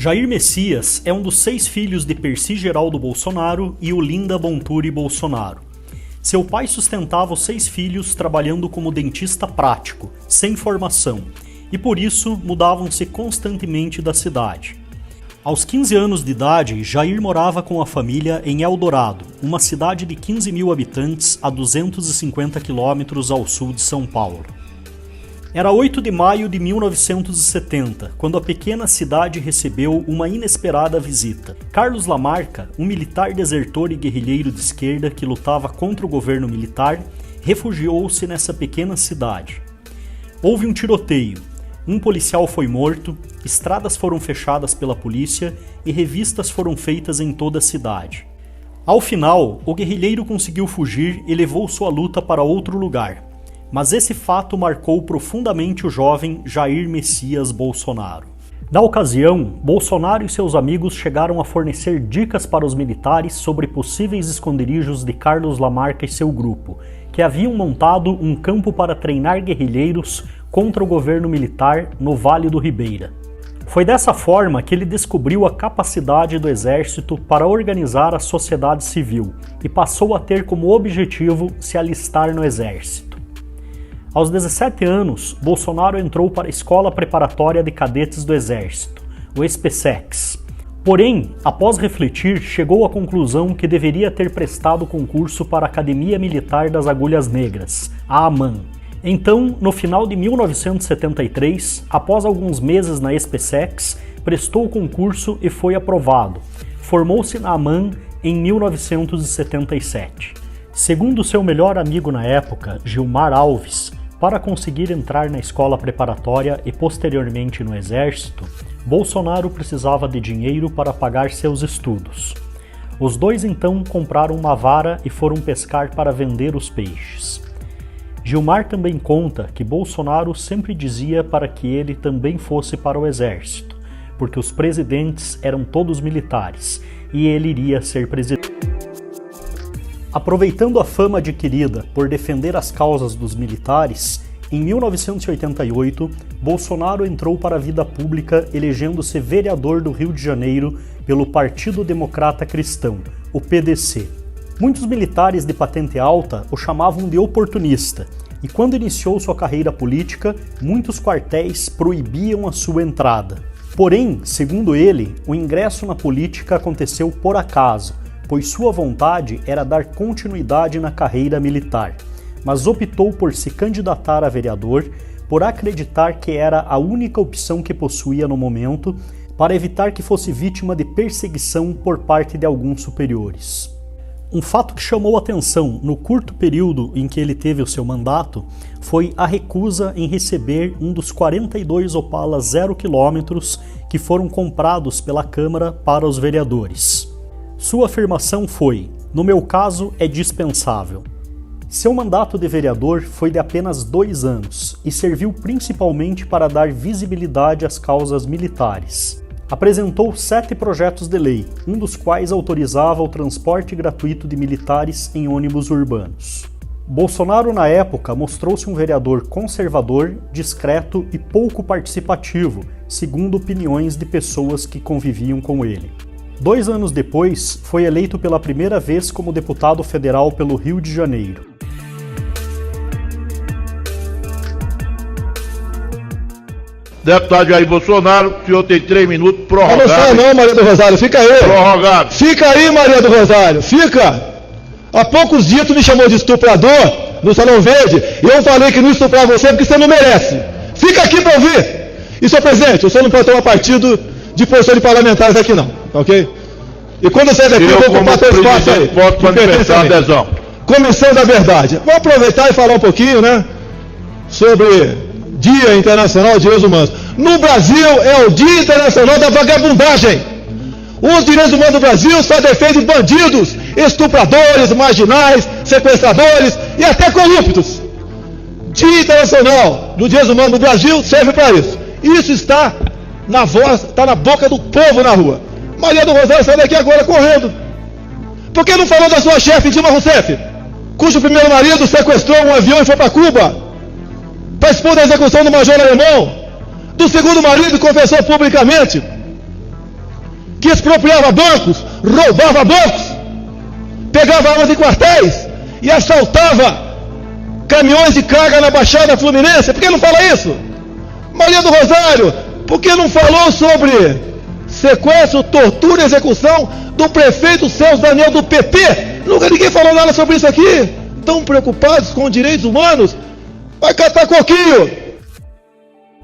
Jair Messias é um dos 6 filhos de Percy Geraldo Bolsonaro e Olinda Bonturi Bolsonaro. Seu pai sustentava os 6 filhos trabalhando como dentista prático, sem formação, e por isso mudavam-se constantemente da cidade. Aos 15 anos de idade, Jair morava com a família em Eldorado, uma cidade de 15 mil habitantes a 250 quilômetros ao sul de São Paulo. Era 8 de maio de 1970, quando a pequena cidade recebeu uma inesperada visita. Carlos Lamarca, um militar desertor e guerrilheiro de esquerda que lutava contra o governo militar, refugiou-se nessa pequena cidade. Houve um tiroteio, um policial foi morto, estradas foram fechadas pela polícia e revistas foram feitas em toda a cidade. Ao final, o guerrilheiro conseguiu fugir e levou sua luta para outro lugar. Mas esse fato marcou profundamente o jovem Jair Messias Bolsonaro. Na ocasião, Bolsonaro e seus amigos chegaram a fornecer dicas para os militares sobre possíveis esconderijos de Carlos Lamarca e seu grupo, que haviam montado um campo para treinar guerrilheiros contra o governo militar no Vale do Ribeira. Foi dessa forma que ele descobriu a capacidade do exército para organizar a sociedade civil e passou a ter como objetivo se alistar no exército. Aos 17 anos, Bolsonaro entrou para a Escola Preparatória de Cadetes do Exército, o ESPECEX. Porém, após refletir, chegou à conclusão que deveria ter prestado concurso para a Academia Militar das Agulhas Negras, a AMAN. Então, no final de 1973, após alguns meses na ESPECEX, prestou o concurso e foi aprovado. Formou-se na AMAN em 1977. Segundo seu melhor amigo na época, Gilmar Alves, para conseguir entrar na escola preparatória e posteriormente no exército, Bolsonaro precisava de dinheiro para pagar seus estudos. Os dois então compraram uma vara e foram pescar para vender os peixes. Gilmar também conta que Bolsonaro sempre dizia para que ele também fosse para o exército, porque os presidentes eram todos militares e ele iria ser presidente. Aproveitando a fama adquirida por defender as causas dos militares, em 1988, Bolsonaro entrou para a vida pública elegendo-se vereador do Rio de Janeiro pelo Partido Democrata Cristão, o PDC. Muitos militares de patente alta o chamavam de oportunista, e quando iniciou sua carreira política, muitos quartéis proibiam a sua entrada. Porém, segundo ele, o ingresso na política aconteceu por acaso, pois sua vontade era dar continuidade na carreira militar, mas optou por se candidatar a vereador por acreditar que era a única opção que possuía no momento para evitar que fosse vítima de perseguição por parte de alguns superiores. Um fato que chamou atenção no curto período em que ele teve o seu mandato foi a recusa em receber um dos 42 Opala 0 km que foram comprados pela Câmara para os vereadores. Sua afirmação foi: no meu caso é dispensável. Seu mandato de vereador foi de apenas 2 anos e serviu principalmente para dar visibilidade às causas militares. Apresentou 7 projetos de lei, um dos quais autorizava o transporte gratuito de militares em ônibus urbanos. Bolsonaro, na época, mostrou-se um vereador conservador, discreto e pouco participativo, segundo opiniões de pessoas que conviviam com ele. 2 anos depois, foi eleito pela primeira vez como deputado federal pelo Rio de Janeiro. Deputado Jair Bolsonaro, o senhor tem 3 minutos prorrogados. Não sai não, Maria do Rosário, fica aí. Prorrogado. Fica aí, Maria do Rosário, fica. Há poucos dias tu me chamou de estuprador no Salão Verde e eu falei que não estuprar você porque você não merece. Fica aqui para ouvir. E, senhor presidente, o senhor não pode tomar partido de posição de parlamentares aqui não, ok? E quando sair daqui, eu vou ocupar teu espaço aí. Posso manifestar a adesão. Comissão da Verdade. Vou aproveitar e falar um pouquinho, né, sobre Dia Internacional de Direitos Humanos. No Brasil é o Dia Internacional da Vagabundagem. Os direitos humanos do Brasil só defendem bandidos, estupradores, marginais, sequestradores e até corruptos. Dia Internacional dos Direitos Humanos do Brasil serve para isso. Isso está na voz, está na boca do povo na rua. Maria do Rosário sai daqui agora correndo. Por que não falou da sua chefe, Dilma Rousseff, cujo primeiro marido sequestrou um avião e foi para Cuba? Participou da execução do major alemão, do segundo marido, confessou publicamente. que expropriava bancos, roubava bancos, pegava armas em quartéis e assaltava caminhões de carga na Baixada Fluminense. Por que não fala isso? Maria do Rosário, por que não falou sobre sequestro, tortura e execução do prefeito Celso Daniel do PP? Nunca ninguém falou nada sobre isso aqui. Tão preocupados com direitos humanos? Vai catar coquinho!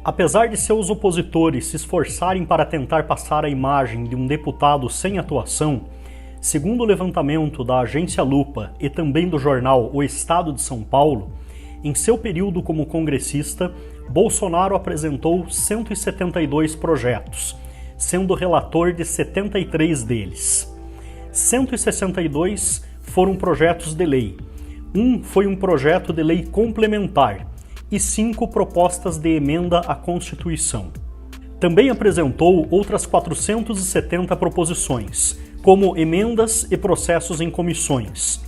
Apesar de seus opositores se esforçarem para tentar passar a imagem de um deputado sem atuação, segundo o levantamento da agência Lupa e também do jornal O Estado de São Paulo, em seu período como congressista, Bolsonaro apresentou 172 projetos, sendo relator de 73 deles. 162 foram projetos de lei, um foi um projeto de lei complementar e 5 propostas de emenda à Constituição. Também apresentou outras 470 proposições, como emendas e processos em comissões,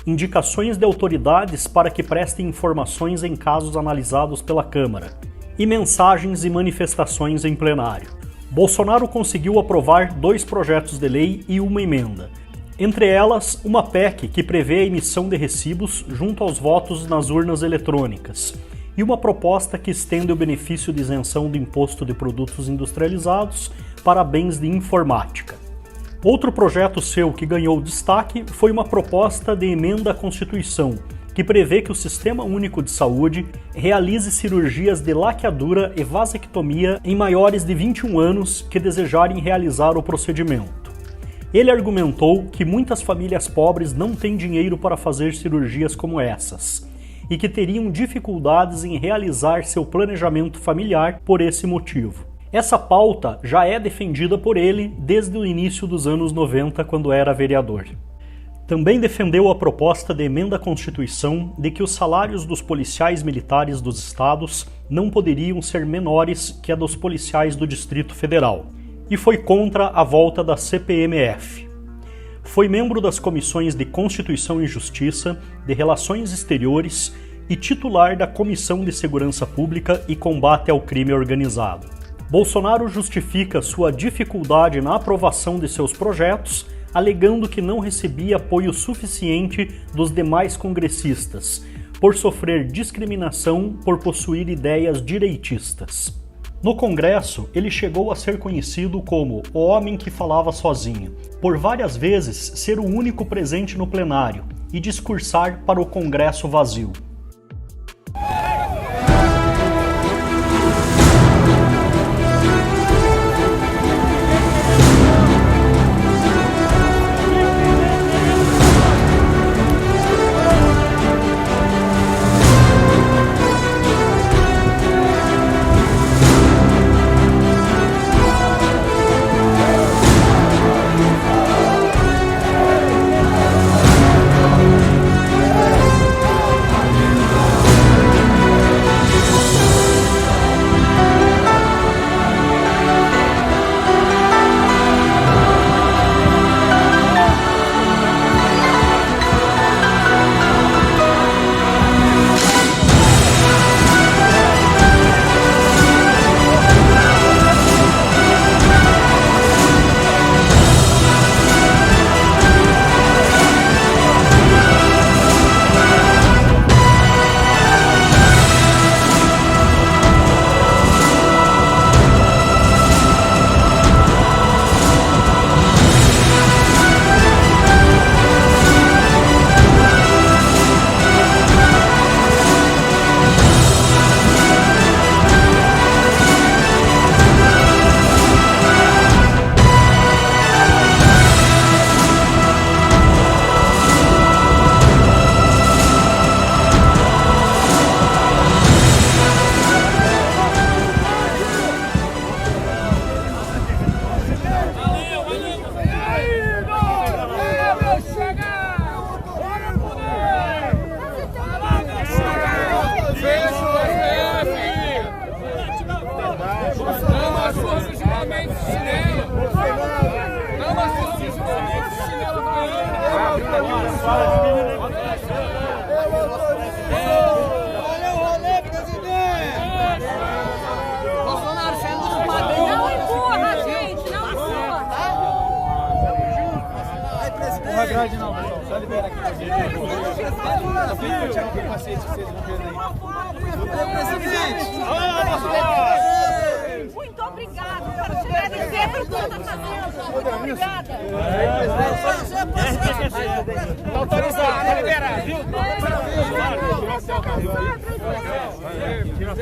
indicações de autoridades para que prestem informações em casos analisados pela Câmara, e mensagens e manifestações em plenário. Bolsonaro conseguiu aprovar 2 projetos de lei e uma emenda, entre elas uma PEC que prevê a emissão de recibos junto aos votos nas urnas eletrônicas, e uma proposta que estende o benefício de isenção do imposto de produtos industrializados para bens de informática. Outro projeto seu que ganhou destaque foi uma proposta de emenda à Constituição, que prevê que o Sistema Único de Saúde realize cirurgias de laqueadura e vasectomia em maiores de 21 anos que desejarem realizar o procedimento. Ele argumentou que muitas famílias pobres não têm dinheiro para fazer cirurgias como essas, e que teriam dificuldades em realizar seu planejamento familiar por esse motivo. Essa pauta já é defendida por ele desde o início dos anos 90, quando era vereador. Também defendeu a proposta de emenda à Constituição de que os salários dos policiais militares dos estados não poderiam ser menores que a dos policiais do Distrito Federal, e foi contra a volta da CPMF. Foi membro das comissões de Constituição e Justiça, de Relações Exteriores e titular da Comissão de Segurança Pública e Combate ao Crime Organizado. Bolsonaro justifica sua dificuldade na aprovação de seus projetos, alegando que não recebia apoio suficiente dos demais congressistas, por sofrer discriminação por possuir ideias direitistas. No Congresso, ele chegou a ser conhecido como o homem que falava sozinho, por várias vezes ser o único presente no plenário e discursar para o Congresso vazio. Bolsonaro, você é muito padrão. Não empurra, gente, não empurra. grade não, pessoal. Só libera aqui pra gente. Muito obrigado. Quero te agradecer por tudo que está fazendo. Muito obrigada. Tá autorizado, tá liberado, viu? Tira